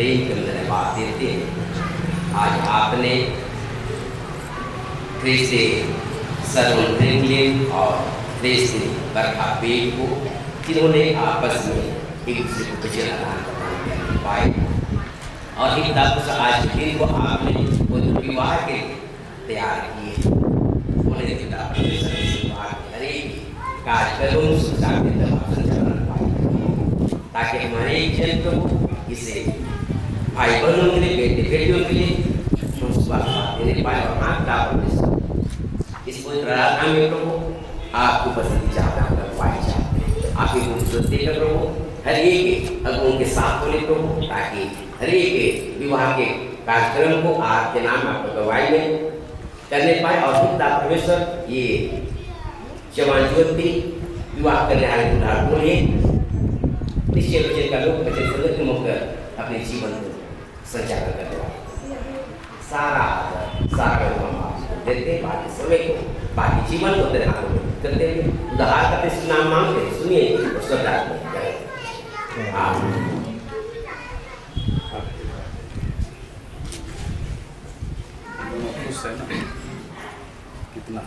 प्रेम के धन्यवाद देते हैं। आज आपने कृष्ण सरवण फ्रैंकलिन और कृष्ण बरखा बेग को, जिन्होंने आपस में एक दूसरे को वचन आदान प्रदान कर पाए और एक दास आज दिन को आपने विवाह के लिए तैयार किए। उन्हें पिता परमेश्वर से हरे कार्यक्रम सुचारू संचालन पाए, ताकि हमारे जन प्रभु इसे भाई बहनों के लिए, बेटे बेटियों के लिए देने पाए और आपका इस पूरी प्रार्थना में प्रभु आपको पसंद चाहता करवाई जाए। आपकी खूबसूरत देकर प्रभु हर एक अगुओं के साथ बोले प्रभु, ताकि हर एक विवाह के कार्यक्रम को आपके नाम आपको गवाही में करने पाए और पिता परमेश्वर ये जवान युवती विवाह करने वाले उदाहरण बोले निश्चय बचन का लोग बचन संगत में होकर अपने जीवन को संचालन करने वाले सारा हम आपको देते, बाकी समय को, बाकी जीवन को तेरे हाथों में करते हुए उदाहरण करते नाम मांगते सुनिए और श्रद्धा करें। खुश है ना कितना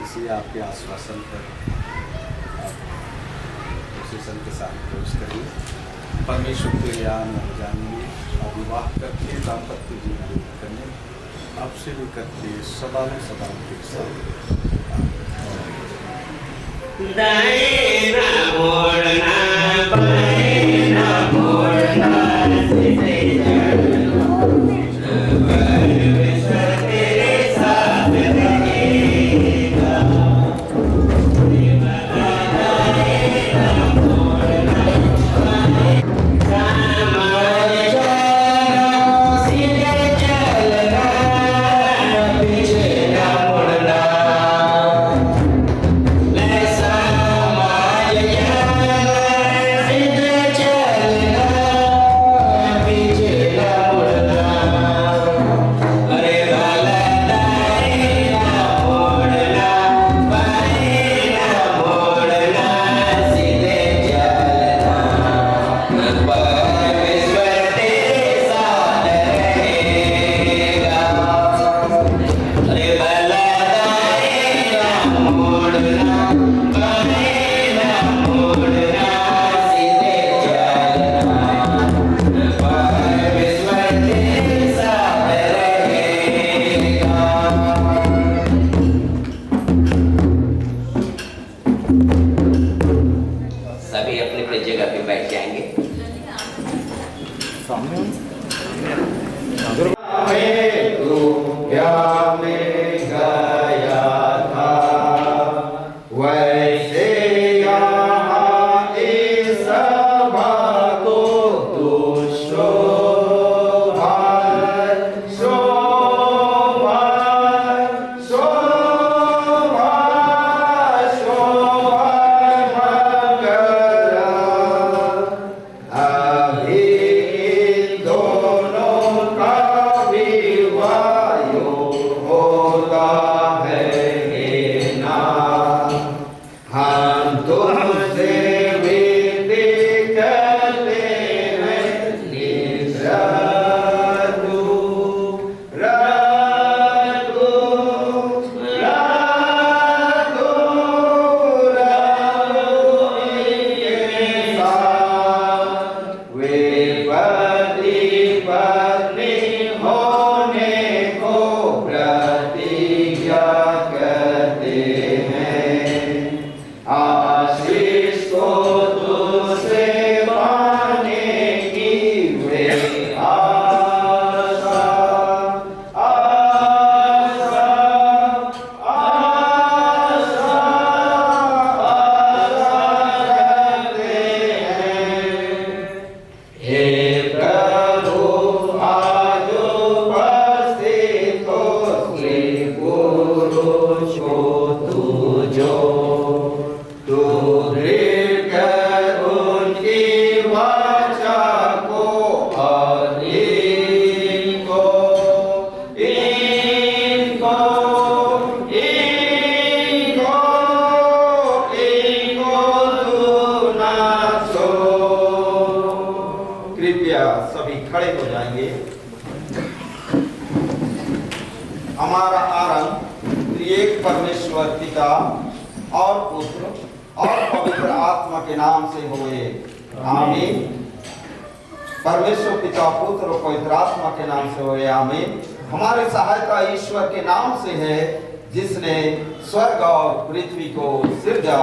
इसी आपके आश्वासन पर आप प्रोसेसन के साथ प्रवेश करिए। परमेश्वर के ज्ञान और जानिए और विवाह करके दाम्पत्य जीवन करने आपसे भी करके सदा में सदा के साथ दाएं ना मोड़ना, बाएं ना मोड़ना, सीधे चलना, परमेश्वर तेरे साथ रहेगा। दाएं ना मोड़ना, सामने चलना, सीधे चलना, पीछे ना मुड़ना। सभी अपने अपने जगह पे बैठ जाएंगे। Oh खड़े हो जाएंगे। हमारा आरंभ त्रिएक परमेश्वर पिता और पुत्र और पवित्र आत्मा के नाम से होए, आमीन। परमेश्वर पिता पुत्र और पवित्र आत्मा के नाम से होए, आमीन। हमारी सहायता ईश्वर के नाम से है, जिसने स्वर्ग और पृथ्वी को सृजा।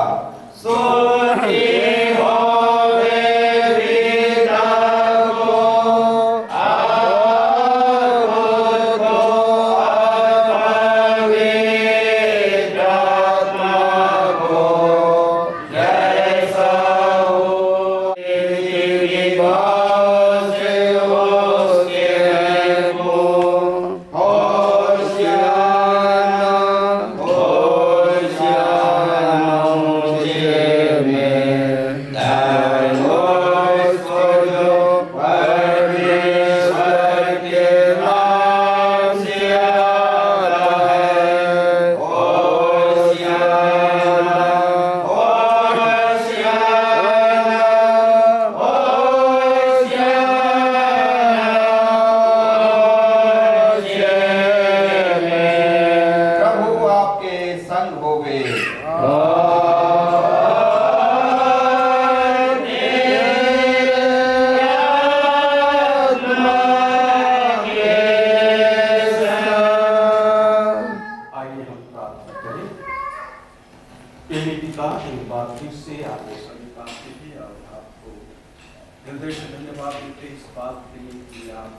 हृदय से धन्यवाद देते इस बात के लिए कि आप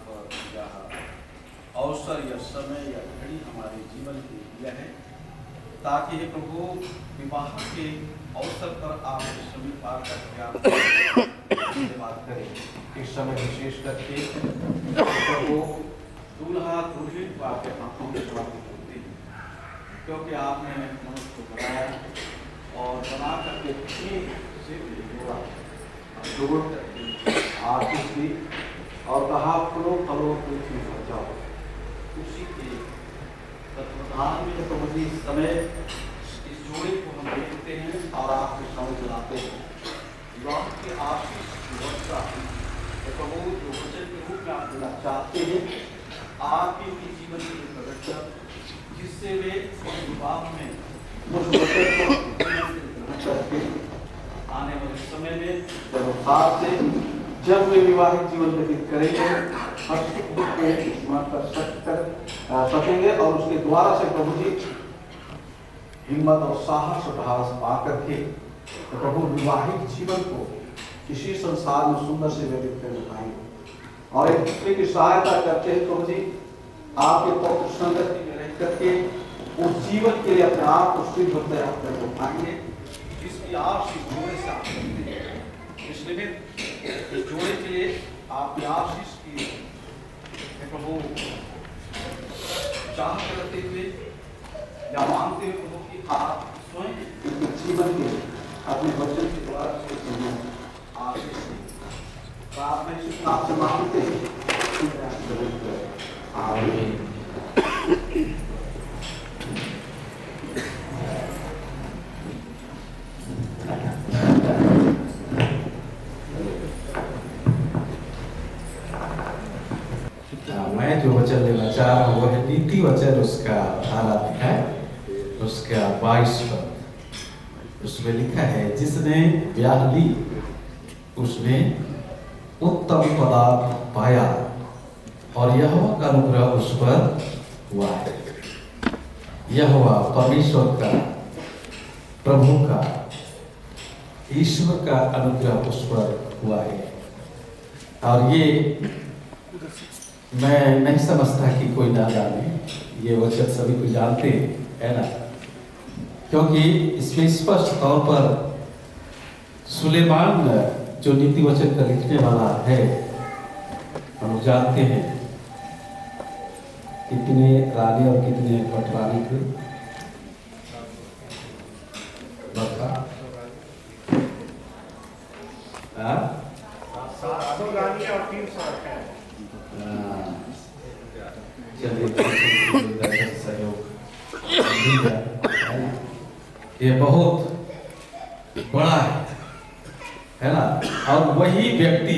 यह अवसर या समय या घड़ी हमारे जीवन के लिए है, ताकि हे प्रभु विवाह के अवसर पर आप समय पार करके आप धन्यवाद करें। इस समय विशेष करके प्रभु दूल्हा दुल्हन को आपके हाथों में स्वागत करते हैं, क्योंकि आपने मनुष्य को बनाया और बना करके से जोड़ा जोड़ आशीष दी और कहा फलो फलो पृथ्वी भर जाओ। उसी के तत्वधान में तो मुझे इस समय इस जोड़े को हम देखते हैं और आपके सामने चलाते हैं। विवाह के आशीष की वर्षा तो प्रभु जो वचन के रूप में आप देना चाहते हैं, आपके जीवन के प्रकट कर, जिससे वे विवाह में उस वचन को करके आने वाले समय में जब वे विवाहित जीवन व्यतीत करेंगे सकेंगे और उसके द्वारा से प्रभु जी हिम्मत और साहस और साहस पा करके तो प्रभु विवाहित जीवन को किसी संसार में सुंदर से व्यतीत कर पाएंगे और एक दूसरे की सहायता करते हैं। प्रभु जी आपके पवित्र संगति में रह करके उस जीवन के लिए अपने आप को सिद्ध तैयार कर पाएंगे, जिसकी आशीष जोड़े से आप करते हैं। इसलिए इस जोड़े के लिए आपकी आशीष की प्रभु चाह करते हुए या मानते हुए प्रभु की आप स्वयं जीवन के अपने वचन के द्वारा से आशीष प्रार्थना आपसे मांगते हैं। आमीन। मैं जो वचन लेना चाह रहा हूँ वो है नीति वचन, उसका 18 अध्याय उसका 22 पद। उसमें लिखा है, जिसने ब्याह ली उसने उत्तम पदार्थ पाया और यहोवा का अनुग्रह उस पर हुआ है। यहोवा परमेश्वर का, प्रभु का, ईश्वर का अनुग्रह उस पर हुआ है। और ये मैं नहीं समझता कि कोई ना जाने, ये वचन सभी को जानते है ना, क्योंकि इसमें स्पष्ट तौर पर सुलेमान जो नीति वचन का लिखने वाला है, हम जानते हैं कितने रानी और कितने पटरानी थे। ये बहुत बड़ा है ना। और वही व्यक्ति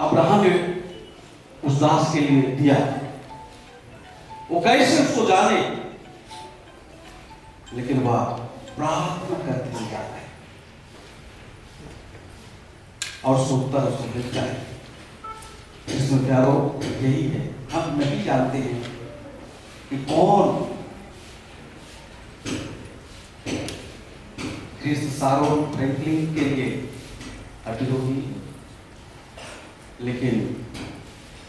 अब्राहम ने उस दास के लिए दिया। वो कैसे उसको जाने, लेकिन वह प्रार्थना करते हुए जाता है और सुनता उसको मिलता है। इसमें प्यारो यही है, हम नहीं जानते हैं कि कौन क्रिस्ट सारोन फ्रैंकलिन के लिए अभी होगी, लेकिन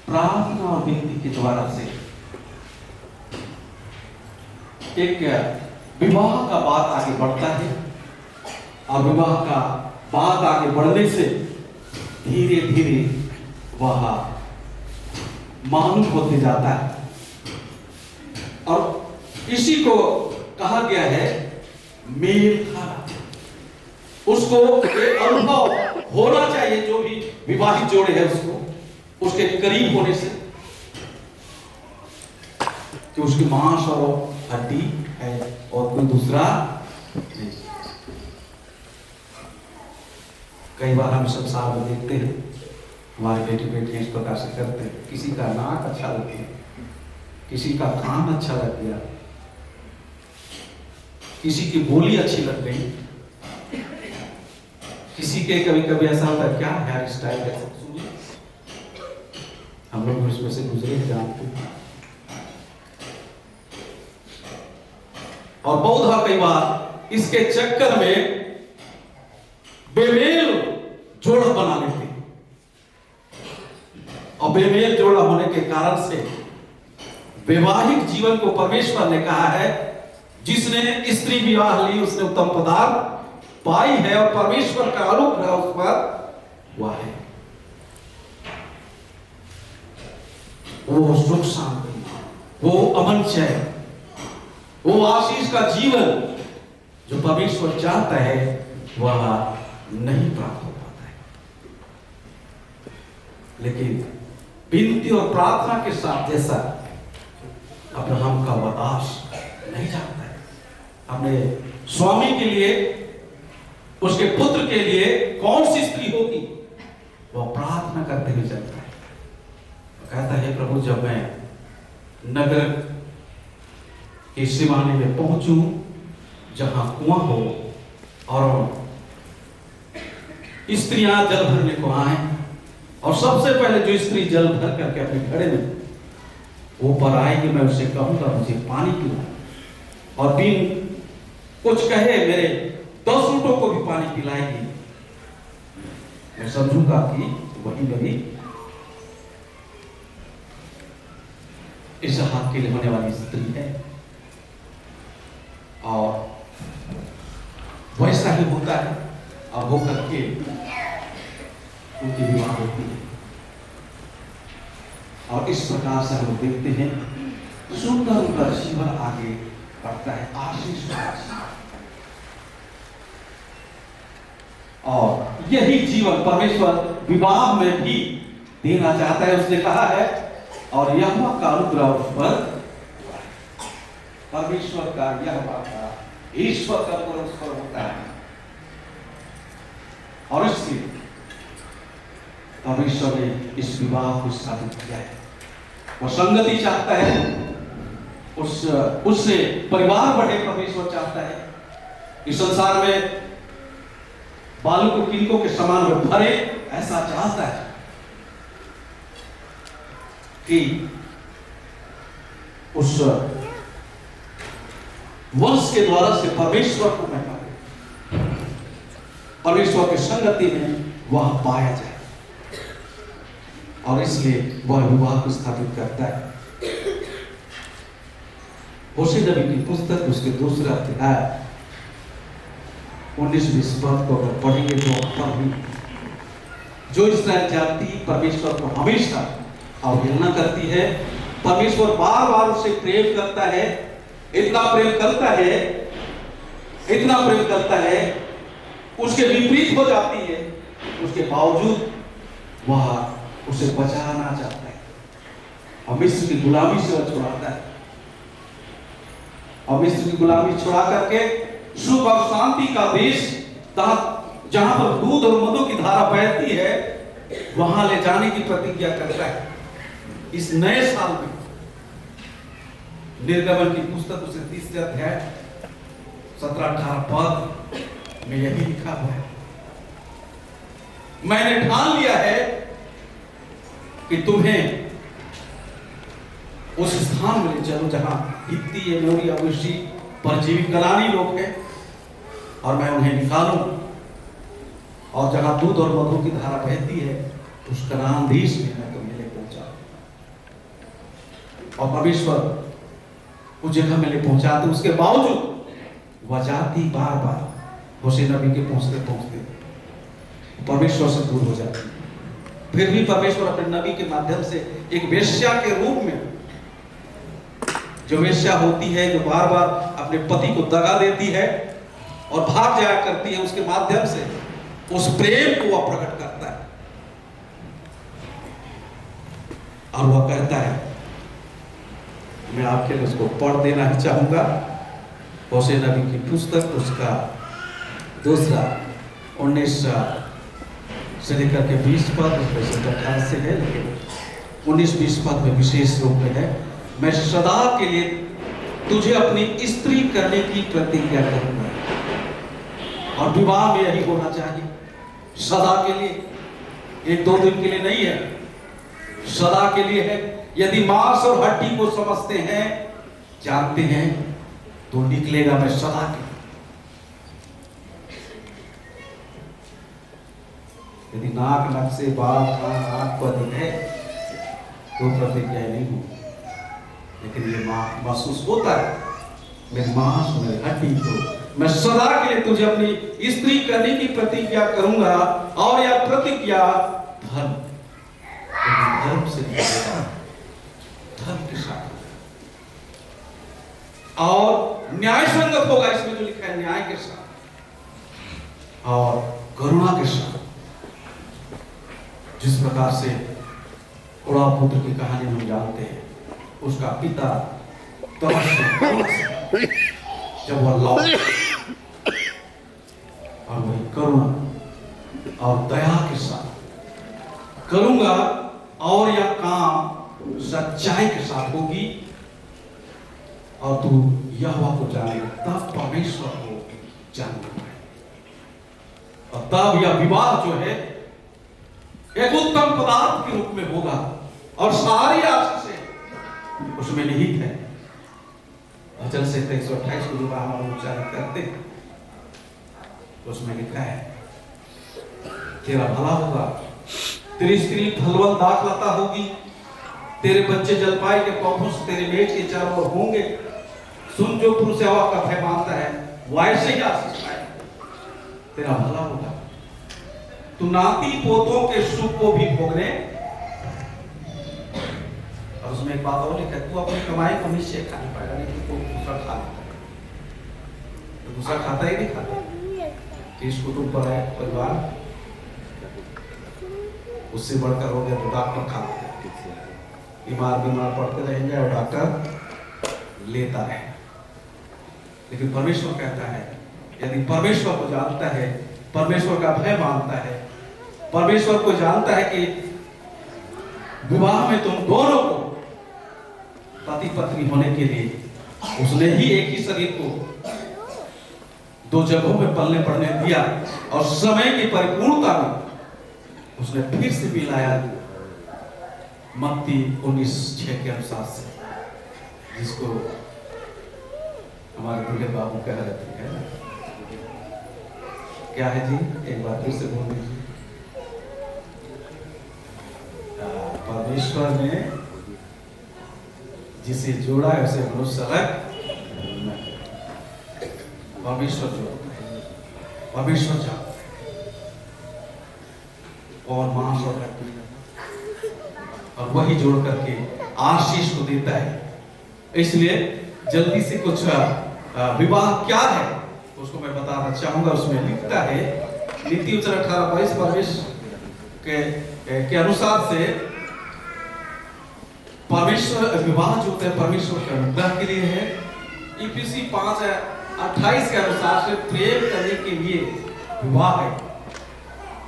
प्रार्थना और विनती के द्वारा से एक विवाह का बात आगे बढ़ता है और विवाह का बात आगे बढ़ने से धीरे धीरे वह मालूम होते जाता है। और इसी को कहा गया है मेल खाना। उसको एक अनुभव होना चाहिए, जो भी विवाहित जोड़े हैं उसको उसके करीब होने से, कि उसकी मांस और हड्डी है और कोई दूसरा नहीं। कई बार हम संसार में देखते हैं, हमारे बेटे बेटे इस प्रकार से करते हैं, किसी का नाक अच्छा लग गया, किसी का कान अच्छा लग गया, किसी की बोली अच्छी लग गई, किसी के कभी कभी ऐसा होता है, क्या हेयर स्टाइल है, हम लोग इसमें से गुजरे हैं, जानते हैं। और बहुत कई बार इसके चक्कर में बेमेल जोड़ा बना लेते हैं, और बेमेल जोड़ा होने के कारण से वैवाहिक जीवन को परमेश्वर ने कहा है, जिसने स्त्री विवाह ली उसने उत्तम पदार्थ पाई है और परमेश्वर का अनुग्रह उस पर हुआ है। वो सुख शांति, वो अमन चैन, वो आशीष का जीवन जो परमेश्वर चाहता है, वह नहीं प्राप्त हो पाता है। लेकिन विनती और प्रार्थना के साथ, जैसा अब्राहम का वरदास नहीं जानता है, अपने स्वामी के लिए, उसके पुत्र के लिए कौन सी स्त्री होगी, वह प्रार्थना करते हुए चलता है। कहता है, प्रभु जब मैं नगर के सीमाने में पहुंचूं जहां कुआं हो और स्त्रियां जल भरने को आए, और सबसे पहले जो स्त्री जल भर करके अपने घड़े में वो पर आएगी, मैं उससे कहूंगा मुझे पानी पिला, और बिन कुछ कहे मेरे 10 ऊँटों को भी पानी पिलाएगी, मैं समझूंगा कि वही मेरी इसहाक के लिए होने वाली स्त्री है। और वैसा ही होता है, और वो करके उनकी विवाह होती है। और इस प्रकार से हम देखते हैं सुंदर उनका जीवन आगे बढ़ता है, आशीष का। और यही जीवन परमेश्वर विवाह में भी देना चाहता है। उसने कहा है, और यहोवा का अनुग्रह उस पर, परमेश्वर का, यहोवा का, ईश्वर का अनुग्रह उस पर होता है। और इसलिए परमेश्वर ने इस विवाह को स्थापित किया है। वो संगति चाहता है, उससे परिवार बढ़े, परमेश्वर चाहता है। इस संसार में बालू को किनको के समान में भरे, ऐसा चाहता है कि उस वंश के द्वारा से परमेश्वर को महिमा दे, परमेश्वर की संगति में वह पाया जाए। और इसलिए वह विवाह को स्थापित करता है। होशे नबी की पुस्तक उसके दूसरा अध्याय 19-20 पद को अगर पढ़ेंगे तो पर जो इस्राएल जाति परमेश्वर को हमेशा अवहेलना करती है, परमेश्वर बार बार उससे प्रेम करता है, इतना प्रेम करता है, इतना प्रेम करता है, उसके विपरीत हो जाती है, उसके बावजूद वह उसे बचाना चाहता है और मिस्र की गुलामी से वह छुड़ाता है। और मिस्र की गुलामी छुड़ा करके सुख और शांति का देश, जहां पर दूध और मधु की धारा बहती है, वहां ले जाने की प्रतिज्ञा करता है। इस नए साल में निर्गमन की पुस्तक उसे 30 अध्याय 17-18 पद में यही लिखा हुआ है, मैंने ठान लिया है कि तुम्हें उस स्थान में ले चलो जहां हित्ती, एमोरी, अबूसी, परजीवी, कनानी लोग हैं, और मैं उन्हें निकालूं, और जहां दूध और मधु की धारा बहती है उस कनान देश में मैं तुम्हें ले पहुंचा। और परमेश्वर उस जगह में ले पहुंचाते, उसके बावजूद वह जाति बार बार होशे नबी के पहुंचते पहुंचते परमेश्वर से दूर हो जाती। फिर भी परमेश्वर अपने नबी के माध्यम से एक वेश्या के रूप में, जो वेश्या होती है, जो बार बार अपने पति को दगा देती है और भाग जाया करती है, उसके माध्यम से उस प्रेम को वह प्रकट करता है। और वह कहता है, मैं आपके लिए उसको पढ़ देना ही चाहूंगा, होशे नबी की पुस्तक उसका 19 से लेकर के 20 पद, उसमें 18 से है, लेकिन 19-20 पद में विशेष रूप में है, मैं सदा के लिए तुझे अपनी स्त्री करने की प्रतिज्ञा करूंगा। और विवाह में यही होना चाहिए, सदा के लिए, 1-2 दिन के लिए नहीं है, सदा के लिए है। यदि मांस और हड्डी को समझते हैं, जानते हैं, तो निकलेगा मैं सदा के। यदि नाक, नक से बाल, कान, आंख को अधिक है तो प्रतिज्ञा नहीं होगी, लेकिन ये महसूस होता है, मेरे मांस, मेरी हड्डी को मैं सदा के लिए तुझे अपनी स्त्री करने की प्रतिज्ञा करूंगा। और यह प्रतिज्ञा धर्म से धर्म के साथ और न्याय संगत होगा। इसमें जो लिखा है, न्याय के साथ और करुणा के साथ। जिस प्रकार से उड़ा पुत्र की कहानी हम जानते हैं, उसका पिता जब वह लौट और वही करुणा और दया के साथ करूंगा, और यह काम सच्चाई के साथ होगी, और तू यहोवा को जानेगा, तब परमेश्वर को जानेगा। और तब यह विवाह जो है एक उत्तम पदार्थ के रूप में होगा, और सारी आशीषें उसमें निहित है। भजन से 128 को विवाह हम उच्चारण करते हैं, उसमें लिखा है, तेरा भला होगा, तेरी स्त्री फलवल दाखलता होगी, तेरे बच्चे जलपाई के पौधों से तेरे मेज के चारों ओर होंगे। सुन, जो पुरुष यहोवा का भय मानता है वो ऐसे ही आशीष पाएगा। तेरा भला होगा, तू नाती पोतों के सुख को भी भोगने। और उसमें एक बात और लिखा है, तू अपनी कमाई को निश्चय खा नहीं पाएगा, लेकिन तू दूसरा खा लेता है। तो दूसरा खाता ही नहीं खाता। 30 कुटुंब पर है परिवार, उससे बढ़कर हो गया तो डॉक्टर खाता है, बीमार पड़ते रहेंगे और डॉक्टर लेता है। लेकिन परमेश्वर कहता है, यदि परमेश्वर को जानता है, परमेश्वर का भय मानता है, परमेश्वर को जानता है कि विवाह में तुम दोनों को पति पत्नी होने के लिए उसने ही एक ही शरीर को 2 जगहों में पलने पड़ने दिया, और समय की परिपूर्णता में उसने फिर से मिलाया मत्ती 19:6 के अनुसार से, जिसको हमारे दूल्हे बाबू कह रहे थे। क्या है जी, एक बार फिर से बोल दीजिए। परमेश्वर ने जिसे जोड़ा है उसे मनुष्य अलग। परमेश्वर जोड़ता है, परमेश्वर जानता है, और मांस और हड्डी, और वही जोड़ करके आशीष को देता है। इसलिए जल्दी से कुछ विवाह क्या है उसको मैं बताना चाहूंगा। उसमें लिखता है, नीति वचन 18:22 परमेश्वर के अनुसार से परमेश्वर विवाह जो होता है परमेश्वर के अनुग्रह के लिए है। इफिसी 5:28 के अनुसार से प्रेम करने के लिए विवाह है।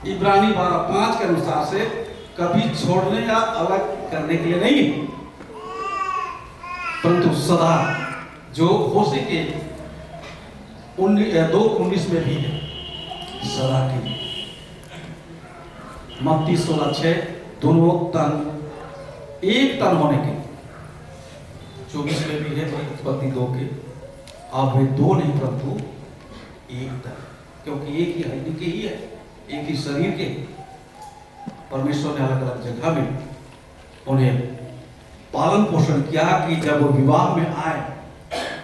इब्रानी 12:5 के अनुसार से कभी छोड़ने या अलग करने के लिए नहीं, परंतु सदा, जो होशे के 2:19 में भी है, सदा के लिए। मत्ती 16:6 दोनों तन एक तन होने के, 24 में भी है उत्पत्ति 2 के, अब वे दो नहीं परंतु एक तन, क्योंकि एक ही हड्डी के ही है, एक ही शरीर के। परमेश्वर ने अलग अलग जगह में उन्हें पालन पोषण किया कि जब वो विवाह में आए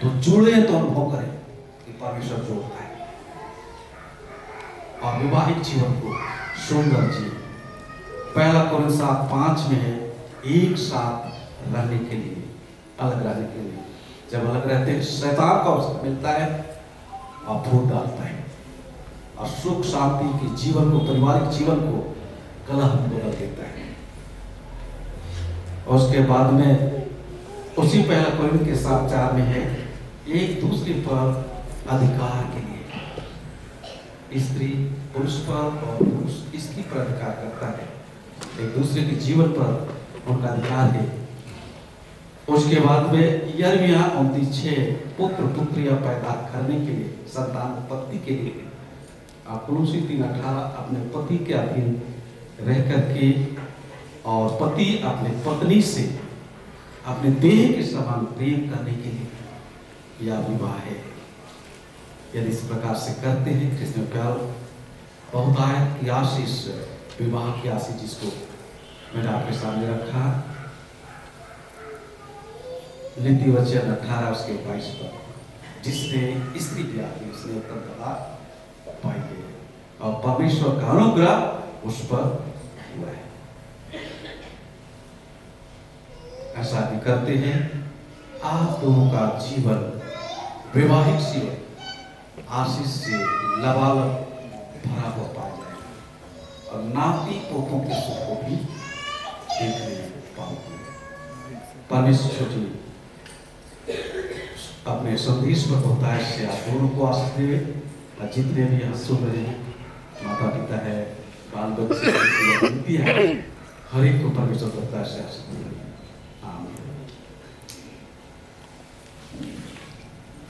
तो जुड़े तो अनुभव करें कि परमेश्वर जोड़ता है, और विवाहिक जीवन को सुंदर जीवन। 1 कोरिन्थियों 7:5 में है, एक साथ रहने के लिए, अलग रहने के लिए। जब अलग रहते हैं शैतान का अवसर मिलता है और फूट डालता है, और सुख शांति के जीवन को, पारिवारिक जीवन को कलह में बदल देता है। और उसके बाद में उसी 1 कोरिन्थियों 7:4 में है, एक दूसरे पर अधिकार के लिए, स्त्री पुरुष पर और पुरुष स्त्री पर अधिकार करता है, एक दूसरे के जीवन पर उनका अधिकार है। उसके बाद में यिर्मयाह 29:6 पुत्र पुत्रियां पैदा करने के लिए, संतान उत्पत्ति के लिए। कुलुसी 3:18 अपने पति के अधीन रह करके, और पति अपने पत्नी से अपने देह के समान प्रेम करने के लिए यह विवाह है। यदि इस प्रकार से करते हैं, कृष्ण प्यार बहुतायत की आशीष, विवाह की आशीष जिसको मैंने आपके सामने रखा, नीति वचन 18 उसके 22 पर, जिसने स्त्री ब्याह की उसने उत्तम तलाक पाई है, और परमेश्वर का अनुग्रह उस पर हुआ है। ऐसा भी करते हैं, आप दोनों का जीवन, वैवाहिक जीवन आशीष से लबालब भरा हुआ पाया जाए, और नाती पोतों के सुख को भी देखने पाओगे। परमेश्वर जी अपने संदेश पर बहुतायत से आप दोनों को आशीष दे, और जितने भी यहाँ सुन रहे हैं, माता पिता है, बाल बच्चे है, हर एक को परमेश्वर बहुतायत से आशीष दे। आमीन।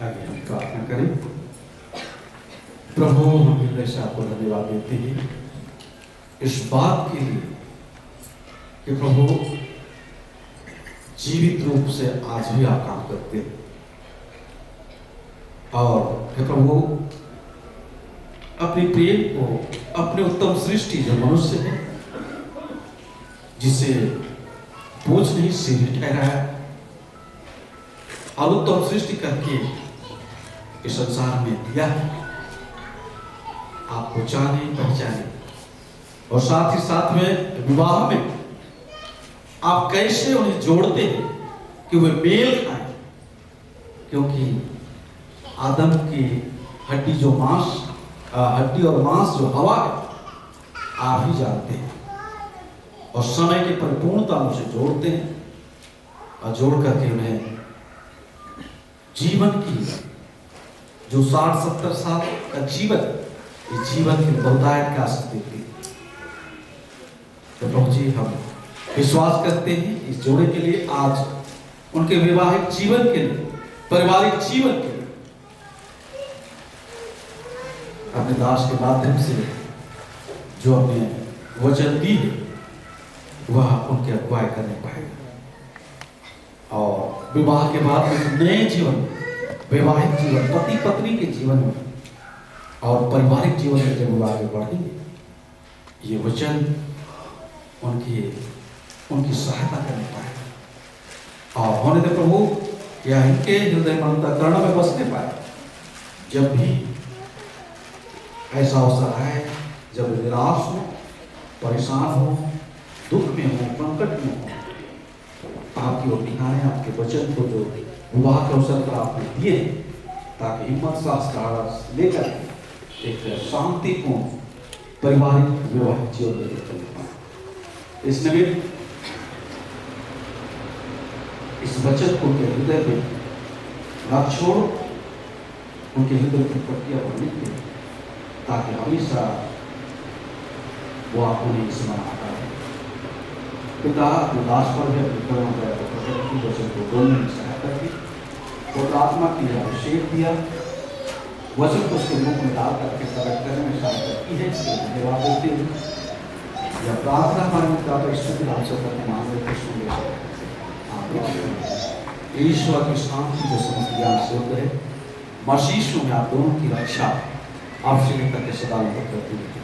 आगे हम प्रार्थना करें। प्रभु, हम हृदय से आपको धन्यवाद देते हैं इस बात के लिए कि प्रभु जीवित रूप से आज भी आप काम करते हैं, और कि प्रभु अपने प्रेम को, अपने उत्तम सृष्टि जो मनुष्य है, जिसे बोझ नहीं सीढ़ी ठहराया, और उत्तम सृष्टि करके इस संसार में दिया है, आपको जाने पहचाने, और साथ ही साथ में विवाह में आप कैसे उन्हें जोड़ते हैं कि वे मेल खाएं, क्योंकि आदम की हड्डी जो मांस, हड्डी और मांस जो हवा है, आप ही जानते हैं, और समय की परिपूर्णता उसे जोड़ते हैं, और जोड़ करके उन्हें जीवन की जो 60-70 साल का जीवन, इस जीवन की बहुतायत का आशीष देती है। तो प्रभु जी, हम विश्वास करते हैं इस जोड़े के लिए, आज उनके वैवाहिक जीवन के लिए, पारिवारिक जीवन के लिए अपने दास के माध्यम से जो अपने वचन दी है, वह उनके अगुवाई करने पाएगा, और विवाह के बाद नए जीवन, वैवाहिक जीवन, पति पत्नी के जीवन में और पारिवारिक जीवन में जब वो आगे बढ़ेंगे, ये वचन उनकी सहायता करने पाएगा, और होने दे प्रभु या इनके हृदय में अंतःकरण में बसने पाए। जब भी ऐसा अवसर आए, जब निराश हो, परेशान हो, दुख में हो, संकट में हो, आपकी ओर दिखाने, आपके वचन को जो विवाह के अवसर पर आपने दिए, ताकि हिम्मत साहस लेकर एक शांतिपूर्ण पारिवारिक वैवाहिक जीवन में चल पाए। इस निमित्त इस वचन को उनके हृदय में ना छोड़, उनके हृदय की प्रक्रिया बढ़ने के, ताकि हमेशा वो आपको नहीं सुनाता है। पिता उदास पर है, विक्रम पर प्रकट की वचन को बोलने में सहायता की, और आत्मा की अभिषेक दिया, वचन को उसके मुख में डाल करके प्रकट करने में सहायता की है। इसके धन्यवाद देते हैं। या प्रार्थना हमारे पिता पर स्तुति आप सब करके मांगे कृष्ण ईश्वर की शांति जो समस्त ज्ञान से होते है, मसीह में आप दोनों की रक्षा आप से करके सदा करती है।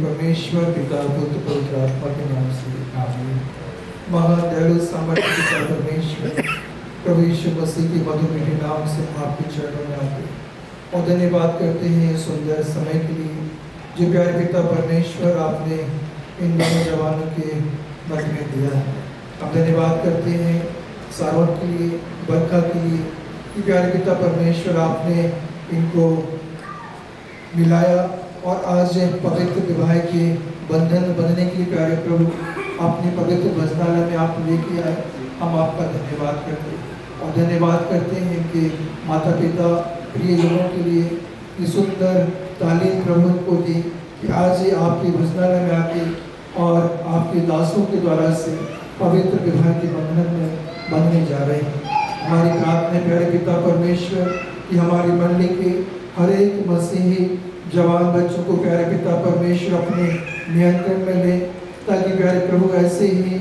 परमेश्वर पिता पुत्र पवित्र आत्मा के नाम से आमीन। महादयालु सामर्थ्य पिता परमेश्वर प्रभु यीशु मसीह के मधुर मीठे नाम से हम आपके चरणों में आते और धन्यवाद करते हैं सुंदर समय के लिए जो प्यारे पिता परमेश्वर आपने इन दोनों जवानों के मध्य में दिया है। हम धन्यवाद करते हैं सारोन के लिए, बरखा के लिए कि प्यारे पिता परमेश्वर आपने इनको मिलाया और आज पवित्र विवाह के बंधन बनने के लिए प्यारे प्रभु अपने पवित्र भजनालय में आप लेके आए। हम आपका धन्यवाद करते हैं और धन्यवाद करते हैं कि माता पिता प्रिय लोगों के लिए ये सुंदर तालीम प्रभु को दी कि आज ये आपके भजनालय में आके और आपके दासों के द्वारा से पवित्र विवाह के बंधन में बनने जा रहे हैं। हमारी प्रार्थना प्यारे पिता परमेश्वर कि हमारी मंडली के हर एक मसीही जवान बच्चों को प्यारे पिता परमेश्वर अपने नियंत्रण में ले, ताकि प्यारे प्रभु ऐसे ही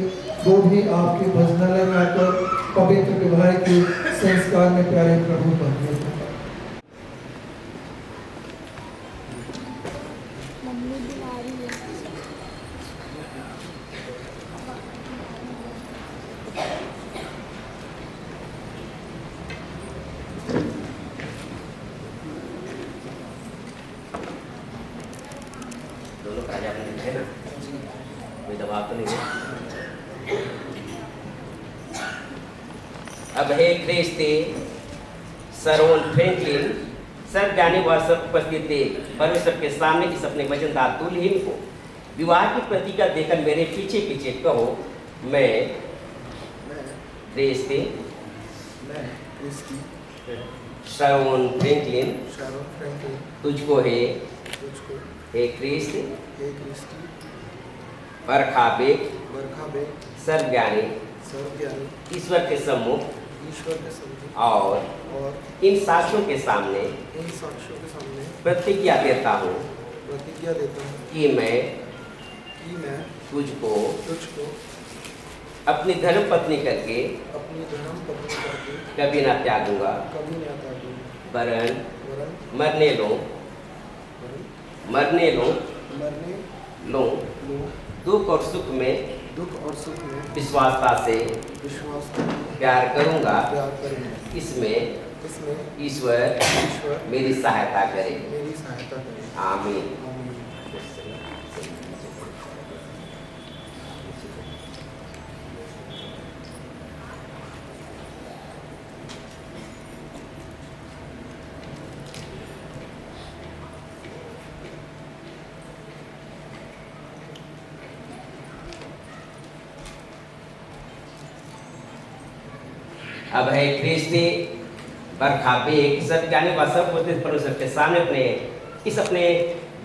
वो भी आपके भजनालय में आकर पवित्र विवाह के संस्कार में प्यारे प्रभु बनते हैं। दोनों राजा अपने है ना, कोई दबाव तो नहीं है। अब हे क्रिस्ती सरोन फ्रैंकलिन सर्वज्ञानी व सब उपस्थित थे परमेश्वर के सामने इस अपने वचनदार दुल्हन को विवाह की प्रतिज्ञा देकर मेरे पीछे पीछे कहो, मैं क्रिस्ती सरोन फ्रैंकलिन तुझको है हे क्रिस्ती बरखा बेग सर्वज्ञानी ईश्वर के सम्मुख और इन साक्ष्यों के सामने प्रतिज्ञा देता हूँ कि मैं तुझको अपनी धर्म पत्नी करके कभी ना त्यागूंगा, वरन मरने लो दुख और सुख में विश्वासता से प्यार करूंगा। इसमें ईश्वर मेरी सहायता करे। आमीन। अब है क्रिस्ती बरखा बेग सर्वज्ञानी व सब उपस्थित परमेश्वर के सामने अपने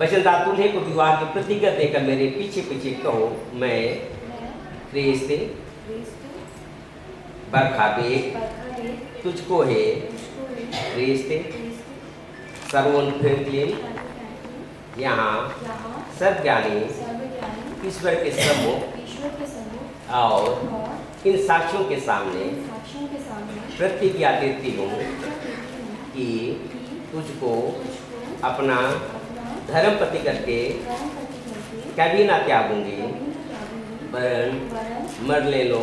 वचनदार दूल्हे को विवाह की प्रतिज्ञा देकर मेरे पीछे पीछे कहो, मैं क्रिस्ती बरखा बेग तुझको है क्रिस्ती सरोन फ्रैंकलिन यहाँ सर्वज्ञानी ईश्वर के सम्मुख और इन साक्ष्यों के सामने प्रतिज्ञा देती हूँ कि तुझको अपना धर्म प्रति करके कभी ना त्यागूंगी, वरन मरने लो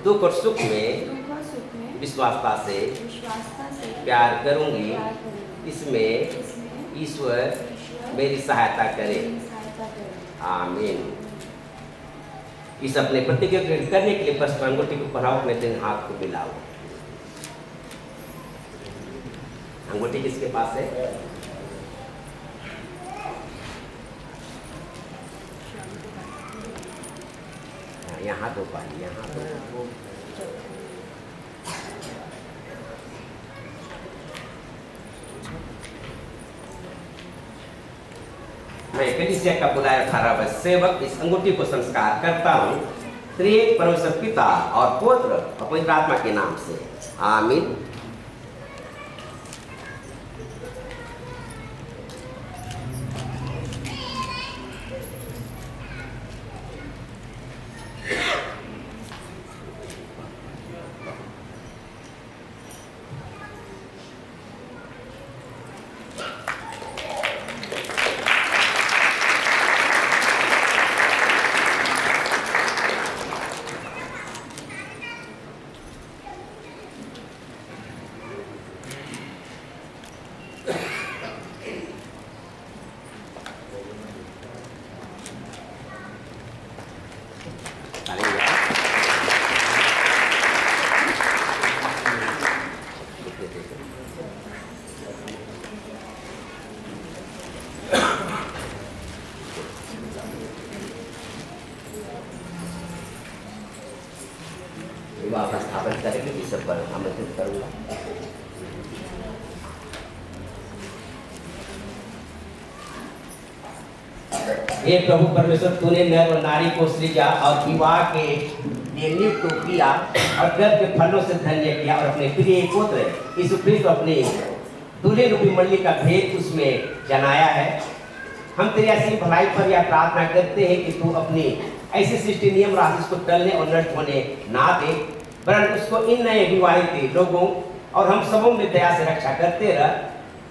दुख और सुख में विश्वासता से प्यार करूंगी। इसमें ईश्वर मेरी सहायता करे। आमीन। इस अपने प्रतिज्ञा करने के लिए बस अंगूठी को पढ़ाओ, अपने दिन हाथ को मिलाओ। अंगूठी किसके पास है? यहाँ तो पाली, यहाँ तो मैं कलीसिया का बुलाया 18 वर्ष सेवक इस अंगूठी को संस्कार करता हूँ त्रिएक परमेश्वर पिता और पुत्र और पवित्र आत्मा के नाम से। आमीन। विवाह का स्थापन करेंगे, इस सब पर आमंत्रित करूंगा। हे प्रभु परमेश्वर, तूने नर और नारी को सृजा और विवाह के लिए नियुक्त किया और गर्भ के फलों से धन्य किया और अपने प्रिय पुत्र यीशु ख्रीस्त अपनी दूल्हे रूपी मंडली का भेद उसमें जनाया है। हम तेरी ऐसी भलाई पर यह प्रार्थना करते हैं कि तू अपनी ऐसी सृष्टि नियम राशि को टलने और नष्ट होने ना दे, वरन उसको इन नए विवाहित लोगों और हम सबों में दया से रक्षा करते रह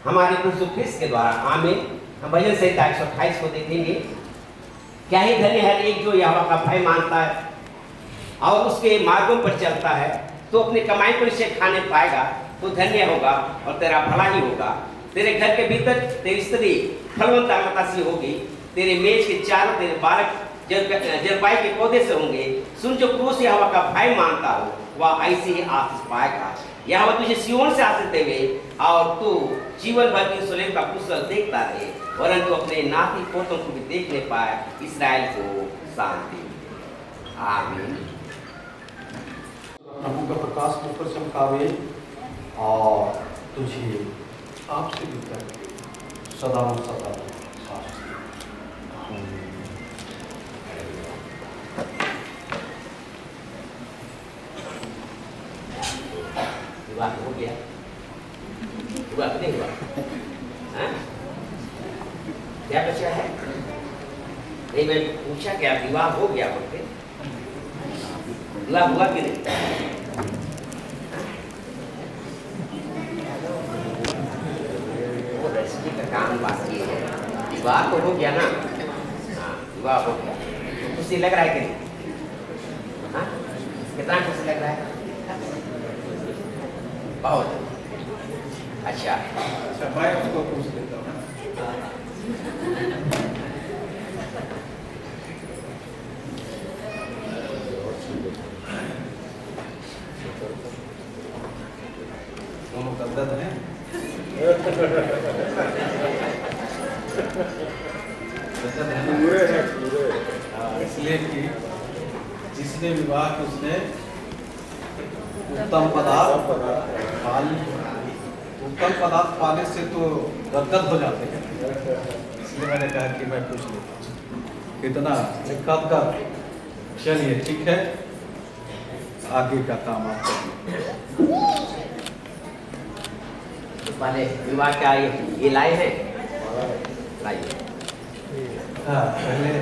हमारे यीशु ख्रीस्त के द्वारा। आमीन। हम भजन संहिता 128 को देखेंगे। क्या ही धन्य है एक जो यहोवा का भय मानता है और उसके मार्गों पर चलता है, तो अपनी कमाई को इसे खाने पाएगा, तो धन्य होगा और तेरा भला ही होगा। तेरे घर के भीतर तेरी स्त्री फलवंता सी होगी, तेरे मेज के चारों तेरे बालक जलपाई के पौधे से होंगे। सुन, जो क्रूस यहोवा का भय मानता हो वह ऐसे ही आशीष पाएगा। यहोवा तुझे सिय्योन से आशीष देवे और तू जीवन भर की यरूशलेम का कुशल देखता रहे, वरन तू अपने नाती पोतों को भी देखने पाए। इस्राएल को शांति। आमीन। प्रभु का प्रकाश मुझ पर चमकावे और तुझे आपसे भी करके सदा सदा विवाह हो गया? हुआ कि नहीं हुआ? क्या बचा है? नहीं, मैं पूछा क्या विवाह हो गया बोलते? विवाह हुआ कि नहीं? वो रजिस्ट्री का काम बाकी है। विवाह तो हो गया ना? हाँ, विवाह हो गया। तो खुशी लग रहा है कि नहीं? हाँ, कितना खुशी लग रहा है? बहुत अच्छा। मैं उसको पूछ लेता हूँ। दोनों गद्दत हैं। इसलिए कि जिसने विवाह की उसने उत्तम पदार्थ पाने से तो गदगद हो जाते हैं। इसलिए मैंने कहा कि मैं पूछ लेता हूँ कितना कद। चलिए ठीक है, आगे का काम आप करिए। तो पहले विवाह का ये लाए हैं, लाइए। हाँ, पहले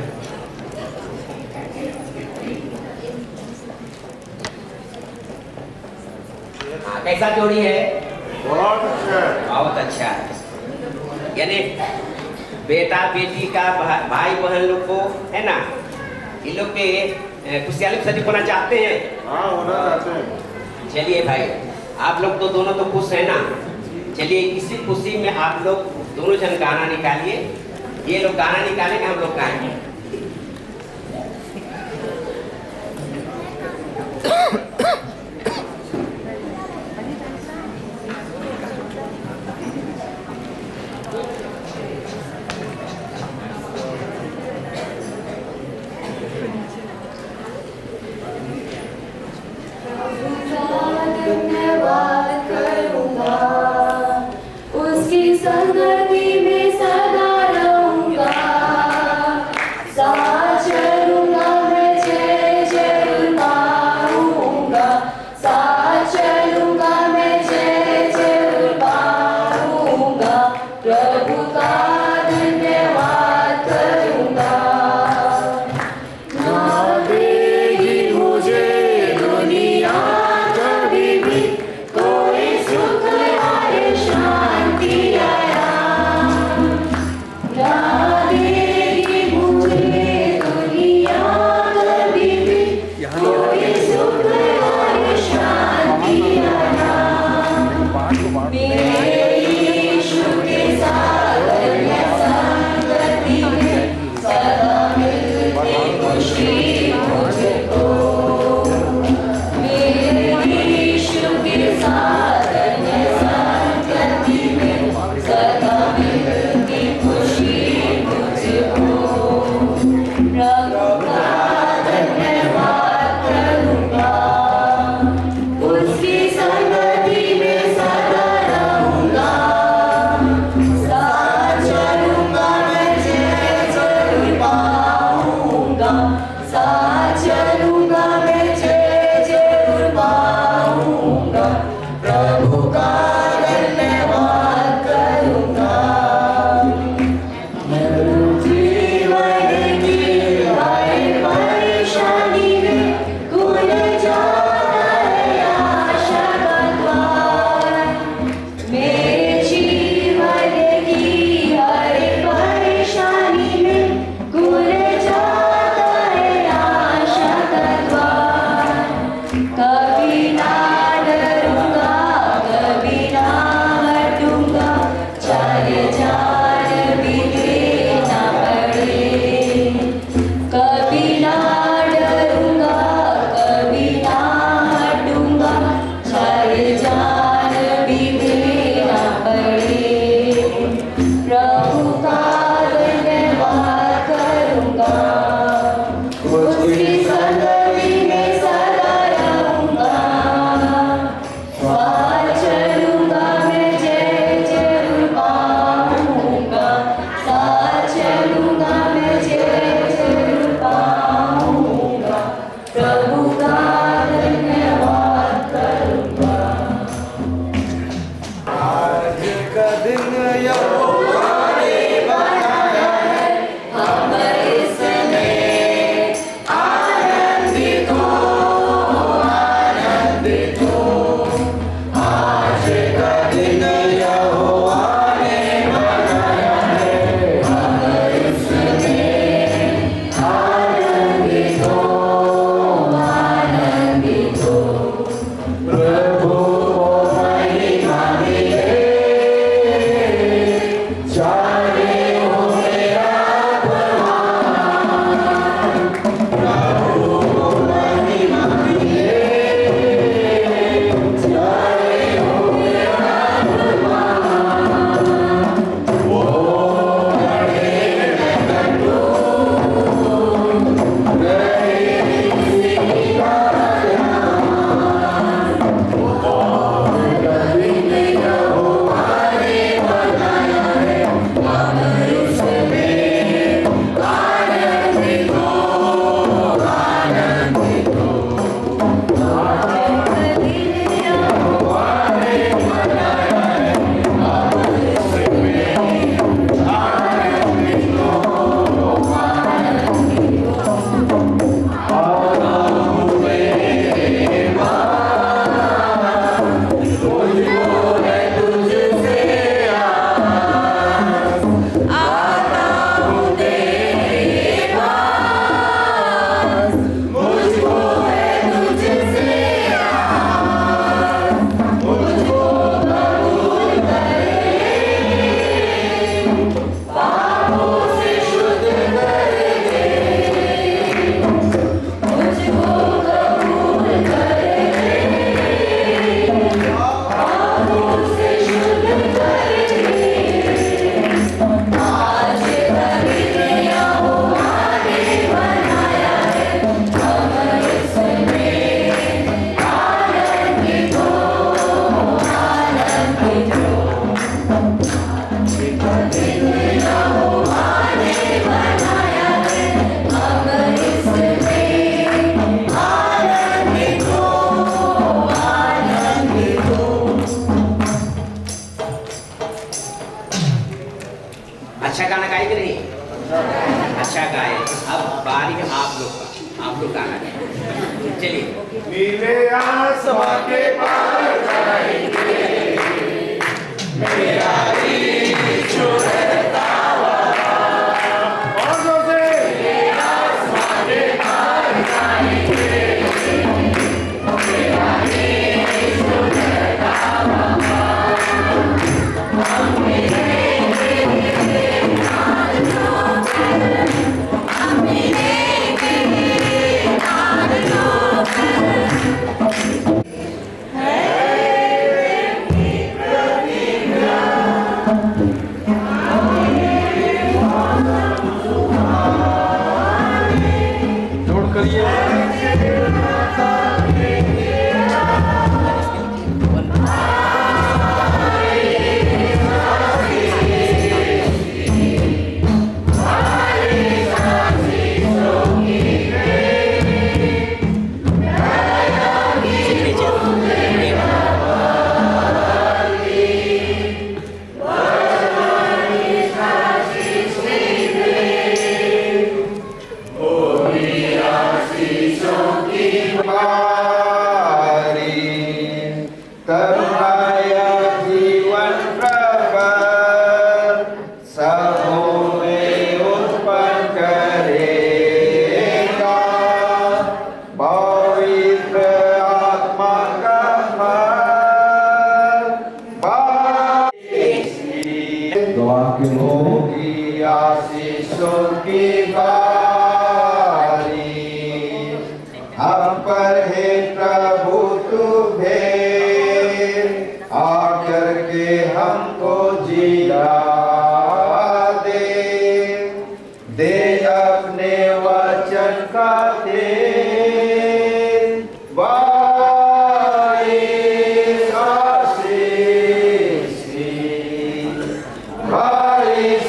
हाँ, कैसा जोड़ी है? बहुत अच्छा। बहुत अच्छा है। यानी बेटा बेटी का भाई बहन लोग को है ना, ये लोग के खुशहाली शादी होना चाहते हैं। हाँ, होना चाहते हैं। चलिए भाई, आप लोग तो दोनों तो खुश है ना। चलिए इसी खुशी में आप लोग दोनों जन गाना निकालिए। ये लोग गाना निकालेंगे, हम लोग गाएंगे। धन्यवाद करूंगा, उसकी संगति में सदा रहूंगा। गाना गाए कि नहीं? अच्छा गाए। अब बारी है आप लोग का, आप लोग गाना गाए। चलिए। नीले आसमां के पार जाएंगे, मेरा यीशु रहता वहाँ। और जोर से। नीले आसमां के पार जाएंगे, मेरा यीशु रहता वहाँ। हम मिलेंगे नाल जोकर, हम मिलेंगे नाल जोकर। जोड़ करिए। करुणाया जीवन प्रवर सबों में उत्पन्न करेगा, पवित्र आत्मा का होगी आशीषों की बारी हम पर है प्रभु तू भेंट, आकर के हमको जिला दे, दे अपने वचन का तेज, बारिश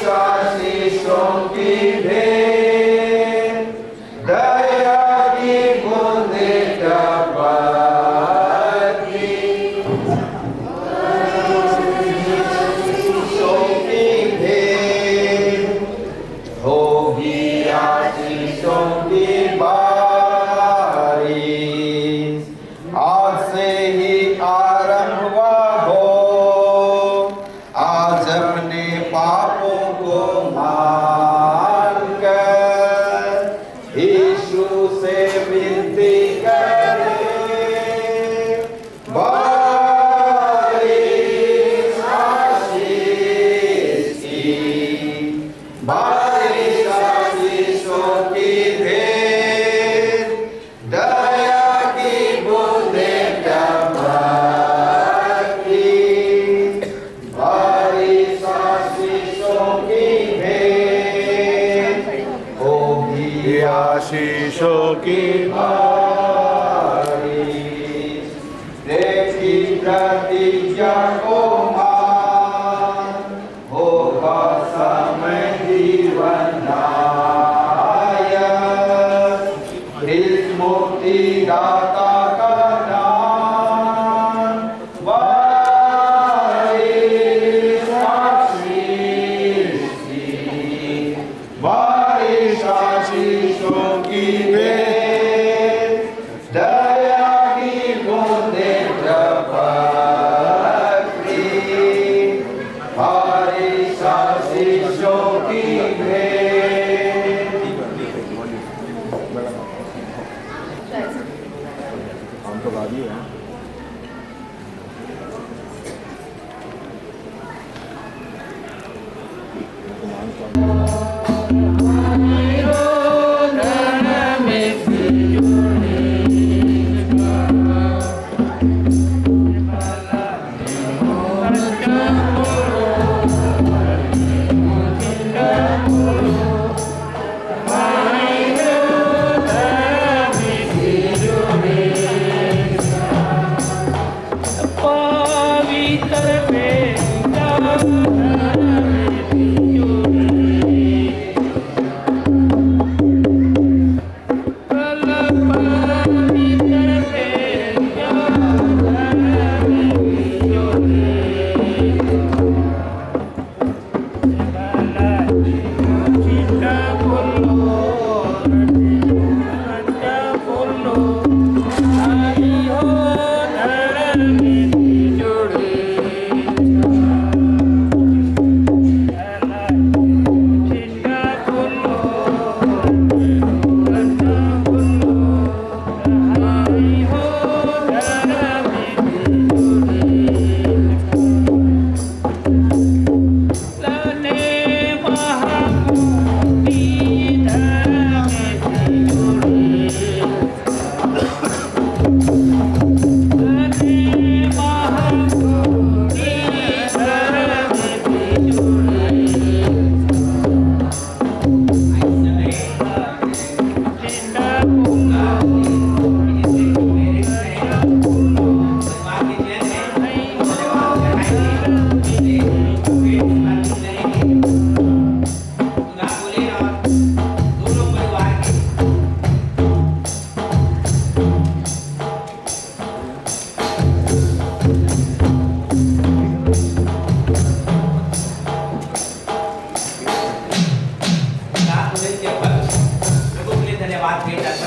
आशीषों की भेंट, दया की बूंदे टपकती, आशीषों की भेंट, होगी आशीषों की बारिश, आज से ही आरंभ हुआ हो, आज अपने पापों को मानकर यीशु से विनती करे, बारिश आशीष की, बारिश आशीषों की भेंट, दया की बूंदें टपकती, बारिश आशीषों की भेंट, होगी आशीषों की बारिश, देखी प्रतिज्ञा को मान, होगा समय जीवन दायक, इस मुक्ति दाता का नाम, बारिश आशीष की, बारिश आशीषों की भेंट, दया की बूंदें टपकती, बारिश आशीषों की भेंट। हम तो गा दिए हैं। में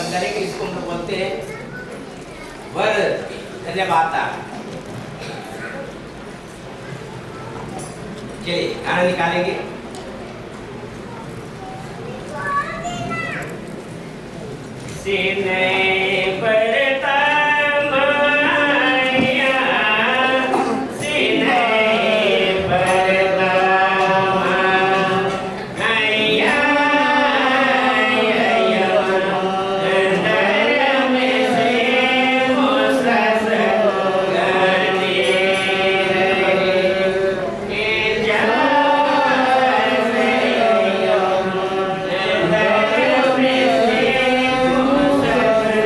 पसंद करेंगे, इसको हम लोग बोलते हैं वज्रपाता। चलिए गाना निकालेंगे। सीने पर तमाया, सीने पर तमाया, अंदर में से मुसस गनी के जान से अंदर में से मुसस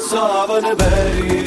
सावन बहरी